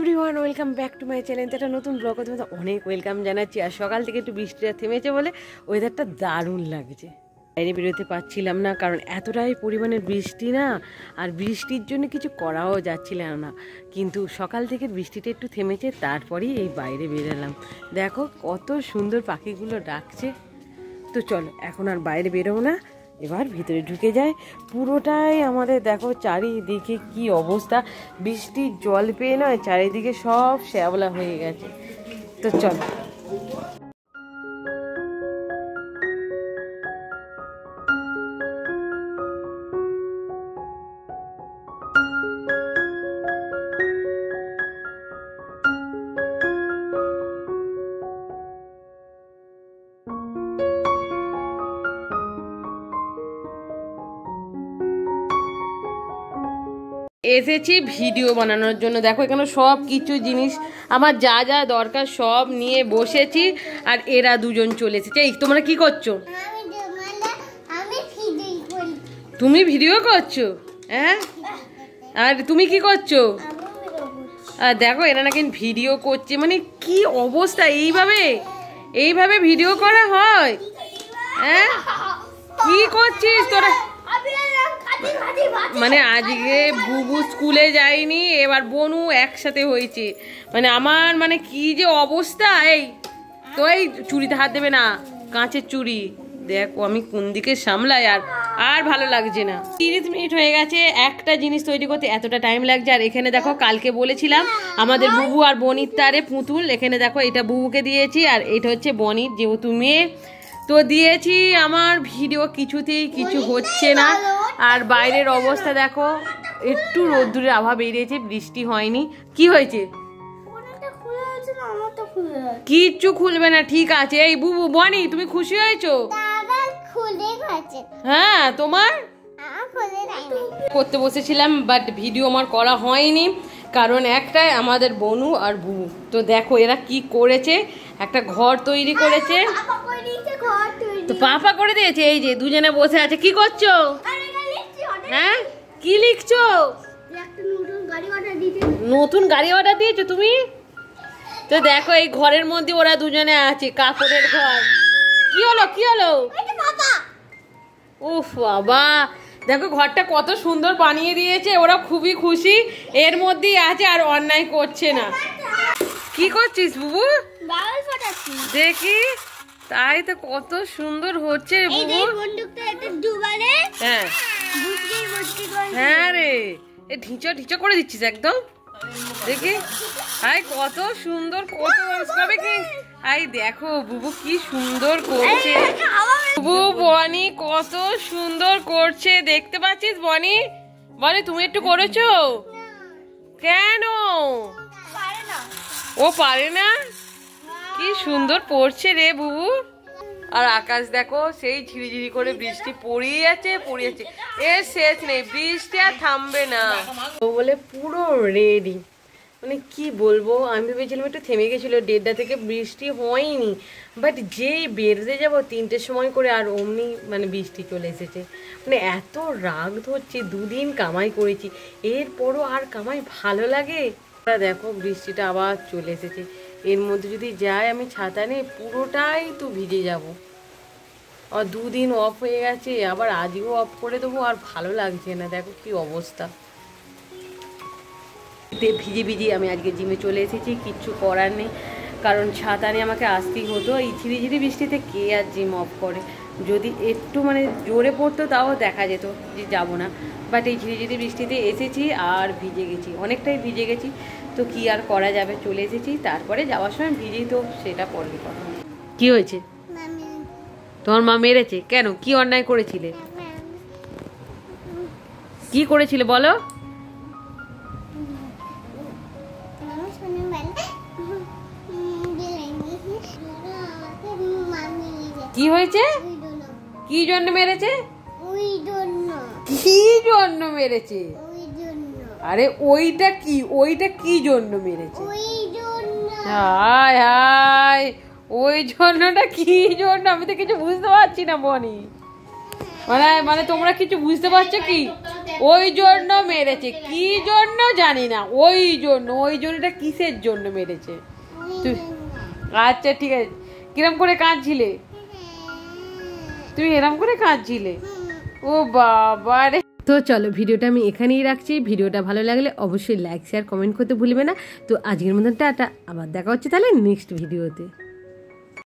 Everyone, welcome back to my channel. একটা নতুন ব্লগে তোমাদের অনেক ওয়েলকাম জানাচ্ছি। আর সকাল থেকে একটু বৃষ্টিটা থেমেছে বলে ওয়েদারটা দারুণ লাগছে। বাইরে বেরোতে পারছিলাম না, কারণ এতটাই পরিমাণের বৃষ্টি না, আর বৃষ্টির জন্য কিছু করাও যাচ্ছিল না। কিন্তু সকাল থেকে বৃষ্টিটা একটু থেমেছে, তারপরেই এই বাইরে বেরোলাম। দেখো কত সুন্দর পাখিগুলো ডাকছে। তো চলো, এখন আর বাইরে বেরোবো না, এবার ভিতরে ঢুকে যায়। পুরোটাই আমাদের দেখো চারিদিকে কি অবস্থা, বৃষ্টির জল পেয়ে নয় চারিদিকে সব শ্যাওলা হয়ে গেছে। তো চলো, এসেছি ভিডিও বানানোর জন্য। দেখো এখানে সব কিছু জিনিস আমার যা যা দরকার সব নিয়ে বসেছি, আর এরা দুজন চলে এসেছে। এই তোমরা কি করছো? তুমি ভিডিও করছো? হ্যাঁ, আর তুমি কি করছো? আর দেখো এরা নাকি ভিডিও করছে, মানে কি অবস্থা। এইভাবে ভিডিও করা হয়? হ্যাঁ, কি করছিস তোরা? মানে আজকে বুবু স্কুলে যায়নি, এবার বনু একসাথে হয়েছে। মানে আমার মানে কি যে অবস্থা। এই তো এই চুড়িতে হাত দেবে না, কাঁচের চুড়ি। দেখো আমি কোন দিকে সামলাই, আর ভালো লাগছে না। 30 মিনিট হয়ে গেছে একটা জিনিস তৈরি করতে, এতটা টাইম লাগছে। আর এখানে দেখো কালকে বলেছিলাম আমাদের বুবু আর বনির তারে পুতুল। এখানে দেখো এটা বুবুকে দিয়েছি, আর এটা হচ্ছে বনির, যেহেতু মেয়ে তো দিয়েছি। আমার ভিডিও কিছুতেই কিছু হচ্ছে না। আর বাইরের অবস্থা দেখো, একটু রোদ্দুরের আভা বেরিয়েছে, বৃষ্টি হয়নি। কি হয়েছে? কিচ্ছু খুলবে না, ঠিক আছে। এই বুবু বনি, তুমি খুশি হয়েছো? হ্যাঁ, তোমার করতে বসেছিলাম, বাট ভিডিও আমার করা হয়নি, কারণ একটাই আমাদের বনু আর বুবু। তো দেখো এরা কি করেছে, একটা ঘর তৈরি করেছে। তো পাপা করে দিয়েছে। এই যে দুজনে বসে আছে, কি করছো? হ্যাঁ, কি লিখছো? নতুন গাড়ি অর্ডার দিয়েছো তুমি? তো দেখো এই ঘরের মধ্যে ওরা দুজনে আছে, কাপড়ের ঘর। কি হলো? উফ বাবা, দেখো ঘরটা কত সুন্দর বানিয়ে দিয়েছে, ওরা খুবই খুশি, এর মধ্যেই আছে, আর অন্যায় করছে না। কি করছিস বুবু? দেখি, তাই তো কত সুন্দর হচ্ছে বুবু। হ্যাঁ রে, ঢিচো করে দিচ্ছিস একদম। দেখি, আই কত সুন্দর, কত কবে কি। আই দেখো বুবু কি সুন্দর করছে। বুবু বনি কত সুন্দর করছে, দেখতে পাচ্ছিস? বনি তুমি একটু করেছো কেন? ও পারে না? কি সুন্দর পড়ছে রে বুবু। আর আকাশ দেখো, সেই ঝিরিঝিরি করে বৃষ্টি পড়িয়ে যাচ্ছে। এর শেষ নেই, বৃষ্টি আর থামবে না। ও বলে পুরো রেডি। মানে কি বলবো, আমি ভেবেছিলাম একটু থেমে গেছিল, 1:30 থেকে বৃষ্টি হয়নি, বাট যেই বেরোতে যাবো 3টের সময় করে, আর অমনি মানে বৃষ্টি চলে এসেছে। মানে এত রাগ ধরছে, 2 দিন কামাই করেছি, এরপরও আর কামাই ভালো লাগে? দেখো বৃষ্টিটা আবার চলে এসেছে। এর মধ্যে যদি যাই আমি ছাতা নেই, পুরোটাই তো ভিজে যাব। আর 2 দিন অফ হয়ে গেছে, আবার আজকেও অফ করে দেবো, আর ভালো লাগছে না। দেখো কি অবস্থা, ভিজে আমি আজকে জিমে চলে এসেছি। কিচ্ছু করার নেই, কারণ ছাতা নিয়ে আমাকে আসতেই হতো। এই ঝিরিঝিরি বৃষ্টিতে কে আর জিম অফ করে? যদি একটু মানে জোরে পড়তো তাও দেখা যেত যে যাবো না, বাট এই ঝিরিঝিরি বৃষ্টিতে এসেছি আর ভিজে গেছি, অনেকটাই ভিজে গেছি। তো কি আর করা যাবে, চলে এসেছি। তারপরে যাওয়ার সময় ভিজেই তো, সেটা পরের কথা। কি হয়েছে? তোমার মা মেরেছে কেন? কি অন্যায় করেছিলে? কি করেছিলে বলো? কি হয়েছে? কি জন্য মেরেছে? কি জন্য মেরেছে? আরে ওইটা কি জন্য মেরেছে? হায় হায়, ওই জন্যটা কি জন্য? আমি তো কিছু বুঝতে পারছি না বনি। মানে তোমরা কিছু বুঝতে পারছো কি? ওই জন্য মেরেছে, কি জন্য জানি না, ওই জন্যটা কিসের জন্য মেরেছে। আচ্ছা ঠিক আছে, কিরম করে কাঁদছিলে তুমি? এরম করে কাঁদছিলে? ও বাবা রে। তো চলো ভিডিওটা আমি এখানেই রাখছি। ভিডিওটা ভালো লাগলে অবশ্যই লাইক শেয়ার কমেন্ট করতে ভুলবে না। তো আজকের মতন টাটা, আবার দেখা হচ্ছে তাহলে নেক্সট ভিডিওতে।